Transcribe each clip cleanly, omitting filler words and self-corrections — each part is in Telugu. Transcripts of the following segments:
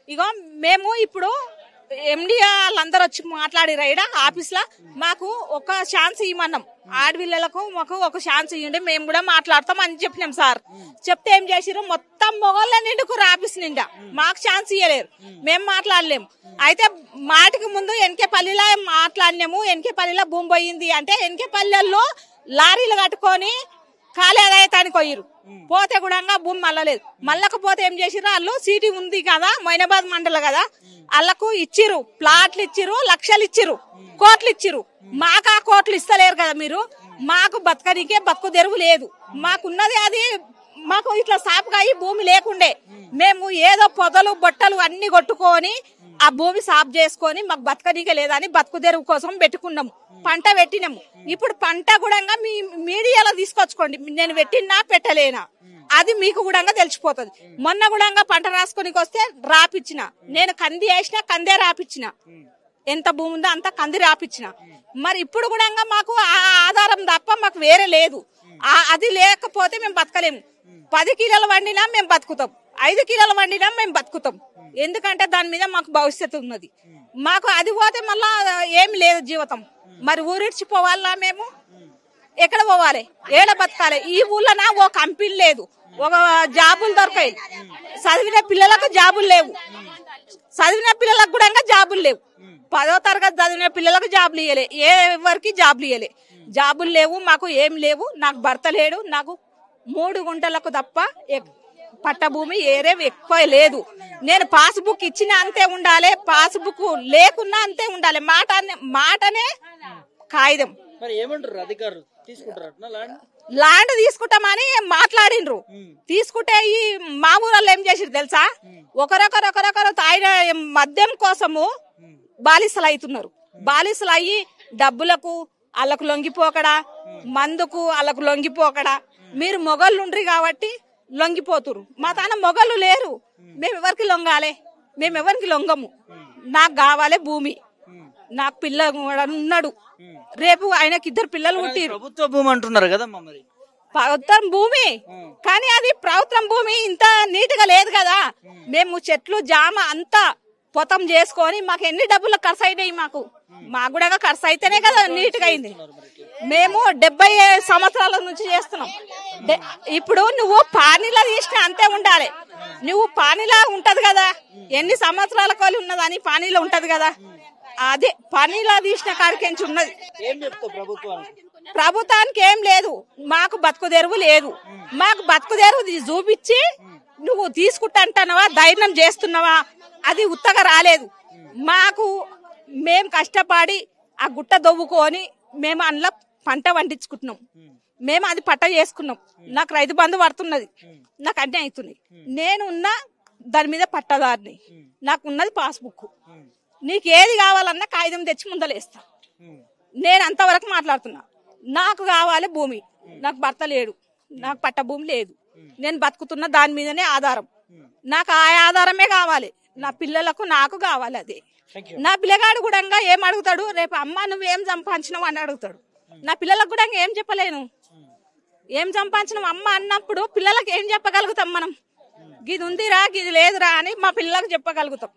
ఇగో మేము ఇప్పుడు ఎండి వాళ్ళందరూ వచ్చి మాట్లాడిరా ఈడ ఆఫీస్ లో మాకు ఒక ఛాన్స్ ఇవ్వమన్నాం ఆడపిల్లలకు మాకు ఒక ఛాన్స్ ఇవ్వండి మేము కూడా మాట్లాడతాం అని చెప్పినాం సార్ చెప్తే ఏం చేసిరు మొత్తం మొగళ్ళ నిండుకురు ఆఫీస్ నిండా మాకు ఛాన్స్ ఇవ్వలేరు మేము మాట్లాడలేము అయితే మాటికి ముందు ఎన్కేపల్లిలో మాట్లాడినాము ఎన్కేపల్లిలో భూమి పోయింది అంటే ఎన్కేపల్లెల్లో లారీలు కట్టుకొని కాలేదాయతానికి పోయిరు పోతే కూడా భూమి మళ్ళలేదు మళ్ళకపోతే ఏం చేసిరు వాళ్ళు సిటీ ఉంది కదా మొయినాబాద్ మండలం కదా వాళ్ళకు ఇచ్చిరు ప్లాట్లు ఇచ్చిరు లక్షలు ఇచ్చిరు కోట్లు ఇచ్చిరు మాకు ఆ కోట్లు ఇస్తలేరు కదా మీరు మాకు బతకనికే బతుకు తెరువు లేదు మాకున్నది అది మాకు ఇట్లా సాపుగా భూమి లేకుండే మేము ఏదో పొదలు బొట్టలు అన్ని కొట్టుకొని ఆ భూమి సాపు చేసుకొని మాకు బతకనికే లేదని బతుకు తెరువు కోసం పెట్టుకున్నాము పంట పెట్టినాము ఇప్పుడు పంట కూడా మీ మీడియాలో తీసుకొచ్చుకోండి నేను పెట్టినా పెట్టలేనా అది మీకు కూడా తెలిసిపోతుంది మొన్న కూడా పంట రాసుకొనికి వస్తే రాపిచ్చిన నేను కంది వేసినా కందే రాపిచ్చిన ఎంత భూమి ఉందో అంత కంది రాపిచ్చిన మరి ఇప్పుడు కూడా మాకు ఆ ఆధారం తప్ప మాకు వేరే లేదు అది లేకపోతే మేము బతకలేము 10 కిలోలు వండినా మేము బతుకుతాం 5 కిలోలు వండినా మేము బతుకుతాం ఎందుకంటే దాని మీద మాకు భవిష్యత్తు ఉన్నది మాకు అది పోతే మళ్ళా ఏమి లేదు జీవితం మరి ఊరిడ్చిపోవాలా మేము ఎక్కడ పోవాలి ఏడ బతకాలి ఈ ఊళ్ళో ఓ కంపెనీ లేదు ఒక జాబులు దొరకాయి చదివిన పిల్లలకు జాబులు లేవు చదివిన పిల్లలకు కూడా జాబులు లేవు 10వ తరగతి చదివిన పిల్లలకు జాబులు ఇవ్వలే ఎవరికి జాబులు ఇవ్వలే జాబులు లేవు మాకు ఏం లేవు నాకు భర్త లేడు నాకు 3 గుంటలకు తప్ప పట్ట భూమి ఏరే ఎక్కువ లేదు నేను పాస్బుక్ ఇచ్చిన అంతే ఉండాలి పాస్బుక్ లేకున్నా అంతే ఉండాలి మాటనే కాగితం ల్యాండ్ తీసుకుంటామని మాట్లాడిండ్రు తీసుకుంటే ఈ మా ఊళ్ళో ఏం చేసిరు తెలుసా ఒకరొకరు తాగిన మద్యం కోసము బాలిసలు అవుతున్నారు బాలిసలు అయ్యి డబ్బులకు వాళ్ళకు లొంగిపోకడా మందుకు వాళ్ళకు లొంగిపోకడా మీరు మొగళ్ళు ఉండ్రి కాబట్టి లొంగిపోతురు మా తాన మొగళ్ళు లేరు మేము ఎవరికి లొంగాలి మేము ఎవరికి లొంగము నాకు కావాలి భూమి నాకు పిల్ల ఉన్నాడు రేపు ఆయనకి 2 పిల్లలు పుట్టిరు ప్రభుత్వ భూమి అంటున్నారు కదా మరి ప్రభుత్వం భూమి కానీ అది ప్రభుత్వం భూమి ఇంత నీట్ గా లేదు కదా మేము చెట్లు జామ అంతా పొతం చేసుకొని మాకు ఎన్ని డబ్బులు ఖర్చు అయినాయి మాకు కూడా ఖర్చు అయితేనే కదా నీట్ గా అయింది మేము 70 సంవత్సరాల నుంచి చేస్తున్నాం ఇప్పుడు నువ్వు పానీలా తీసినా అంతే ఉండాలి నువ్వు పానీలా ఉంటది కదా ఎన్ని సంవత్సరాల కోలి ఉన్నదని పానీలో ఉంటది కదా అదే పనిలా తీసిన కాడికెంచి ఉన్నది ప్రభుత్వానికి ఏం లేదు మాకు బతుకు తెరువు లేదు మాకు బతుకు తెరువు చూపించి నువ్వు తీసుకుంటాంటానవా ధైర్యం చేస్తున్నావా అది ఉత్తగా రాలేదు మాకు మేము కష్టపడి ఆ గుట్ట దొవ్వుకొని మేము అందులో పంట పండించుకుంటున్నాం మేము అది పట్ట చేసుకున్నాం నాకు రైతు బంధు పడుతున్నది నాకు అన్నీ అవుతుంది నేను ఉన్న దాని మీద పట్టదారిని నాకు ఉన్నది పాస్బుక్ నీకు ఏది కావాలన్నా కాగితం తెచ్చి ముందలేస్తా నేను అంతవరకు మాట్లాడుతున్నా నాకు కావాలి భూమి నాకు భర్త లేడు నాకు పట్ట భూమి లేదు నేను బతుకుతున్న దాని మీదనే ఆధారం నాకు ఆ ఆధారమే కావాలి నా పిల్లలకు నాకు కావాలి అదే నా పిల్లగాడు కూడా ఏం అడుగుతాడు రేపు అమ్మ నువ్వేం సంపాదించినావు అని అడుగుతాడు నా పిల్లలకు కూడా ఏం చెప్పలేను ఏం సంపాదించినావు అమ్మ అన్నప్పుడు పిల్లలకు ఏం చెప్పగలుగుతాం మనం గిది ఉందిరా గిది లేదురా అని మా పిల్లలకు చెప్పగలుగుతాం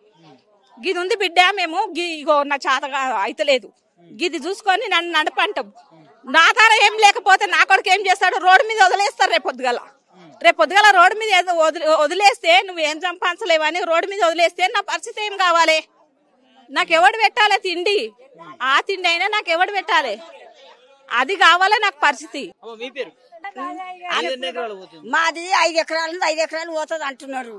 గిది ఉంది బిడ్డ మేము ఇగో నా చేత అయితలేదు గిది చూసుకొని నన్ను నడపంటాం నా తార ఏం లేకపోతే నా కొడుకు ఏం చేస్తాడు రోడ్డు మీద వదిలేస్తారు రేపు పొద్దుగల రోడ్డు మీద వదిలేస్తే నువ్వు ఏం సంపాదించలేవని రోడ్డు మీద వదిలేస్తే నా పరిస్థితి ఏం కావాలి నాకు ఎవడు పెట్టాలి తిండి ఆ తిండి అయినా నాకు ఎవడు పెట్టాలి అది కావాలి నాకు పరిస్థితి మాది 5 ఎకరాలు 5 ఎకరాలు పోతుంది అంటున్నారు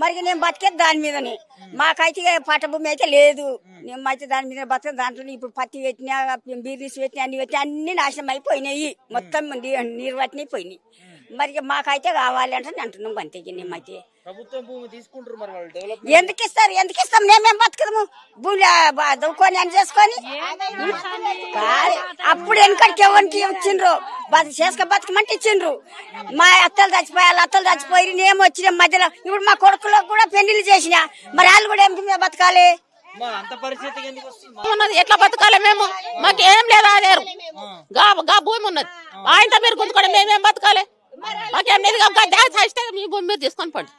మరి నేను బతికేది దాని మీదనే మాకైతే పట్టభూమి అయితే లేదు మేమైతే దాని మీద బతికే దాంట్లో ఇప్పుడు పత్తి పెట్టినా బీర్నీస్ పెట్టినా అన్ని పెట్టినా అన్ని నాశనం అయిపోయినాయి మొత్తం నీరు పట్టినాయి పోయినాయి మరి మాకైతే కావాలి అంటే అంటున్నాం అంతే మేమైతే ఎందుకు ఇస్తాం మేమేం బతుకదాము భూమి దువ్వుకొని అని చేసుకొని అప్పుడు వెనకడికి ఎవరికి ఇచ్చిండ్రు చేసుక బతకమంటే ఇచ్చిండ్రు మా అత్తలు చచ్చిపోయి నేను వచ్చిన మధ్యలో ఇప్పుడు మా కొడుకులకు కూడా పెళ్లిళ్ళు చేసిన మరి వాళ్ళు కూడా ఏం బతకాలి ఎట్లా బతకాలి మేము మాకేం లేదా భూమి ఉన్నది ఆయనతో మీరు గుంజుకోండి మేమేం బతకాలి మాకేం లేదు మీ భూమి మీరు తీసుకొని పండి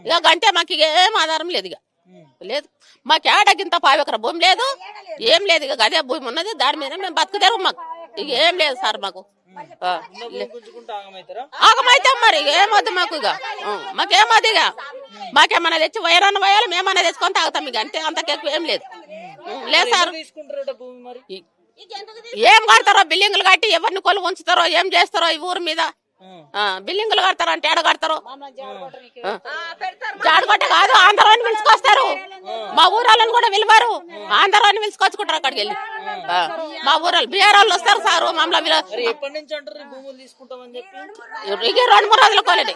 ఇక గంటే మాకు ఏం ఆధారం లేదు ఇక లేదు మాకు ఏడకింత 5 ఎకరా భూమి లేదు, ఏం లేదు. ఇక అదే భూమి ఉన్నది, దాని మీద మేము బతుకుతారు. మాకు ఇక ఏం లేదు సార్. మాకు ఆగమైతాం మరి, ఏమొద్దు మాకు. ఇక మాకేమొద్దు. ఇక మాకేమన్నా తెచ్చి వైరాన్ని పోయాలి, మేమన్నా తెచ్చుకొని తాగుతాం. ఇక అంతే, అంతకెక్కువ ఏం లేదు. లేదు సార్. ఏం కడతారో బిల్డింగ్లు కట్టి ఎవరిని కొలు ఉంచుతారో, ఏం చేస్తారో ఈ ఊరు మీద. బిల్డింగ్లు కడతారో అంటే ఏడ కడతారో. జాడగొట్ట కాదు, ఆంధ్రాన్ని పిలుచుకొస్తారు. మా ఊరాలను కూడా పిలవారు, ఆంధ్రాన్ని పిలుచుకొచ్చుకుంటారు అక్కడికి వెళ్ళి. మా ఊరాలు బీఆర్ వాళ్ళు వస్తారు సారు మమ్మల్ని. 2-3 రోజుల కోలేండి,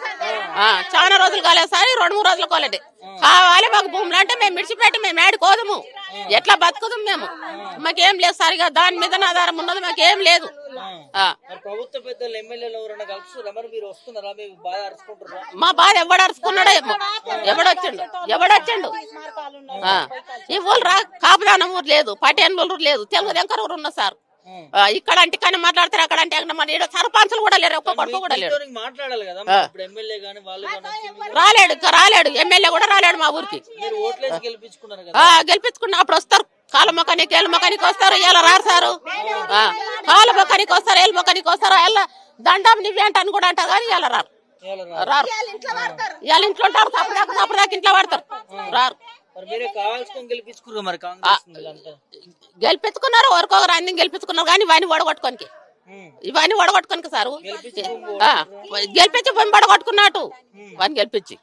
చాలా రోజులు కాలేదు సార్. 2-3 రోజుల కోలేండి కావాలి మాకు భూములు. అంటే మేము విడిచిపెట్టి మేము ఏడుకోదము, ఎట్లా బతుకుదాం మేము. మాకేం లేదు సార్. ఇక దాని మీద ఆధారం ఉన్నది, మాకేం లేదు. ప్రభుత్వ పెద్దలు ఎమ్మెల్యేలు ఎవరైనా కలుస్తున్నారా మరి? మీరు వస్తున్నారా? మీరు బాధ అరుచుకుంటున్నారా? మా బాధ ఎవడరుచుకున్నాడో ఏమో, ఎవడొచ్చిండు. ఈ ఊరు కాపుదానం ఊరు లేదు, పటేన్ ఊరు లేదు, తెలుగు దెంకర ఊరు ఉన్న సార్. ఇక్కడ అంటే కానీ మాట్లాడతారు, అక్కడ అంటే మన సర్పంచులు కూడా లేరు, ఒక్క కొడుకు కూడా లేడు. మాట్లాడాలి కదా ఎమ్మెల్యే గానీ వాళ్ళు. రాలేడు ఎమ్మెల్యే కూడా రాలేడు మా ఊరికి. గెలిపించుకున్నారు కదా? గెలిపించుకున్న అప్పుడు వస్తారు, కాళ్ళ మొక్కనికి ఏళ్ళ మొక్కనికి వస్తారు. ఇలా రారు సారు. కాళ్ళ మొక్కనికి వస్తారు, ఏళ్ళ మొక్కనికి వస్తారు. ఇలా దండం నివ్వేంట అని కూడా అంటారు కానీ ఇలా రారు. ఇవాళ ఇంట్లో ఉంటారు, తప్పదాకా ఇంట్లో పడతారు, రారు. గెలిపించుకున్నారు, ఒకరికొకరు అన్ని గెలిపించుకున్నారు కానీ ఇవన్నీ వడగొట్టుకోనికి సారు. గెలిపించి బొమ్మ వడగొట్టుకున్నట్టు వాడిని గెలిపించి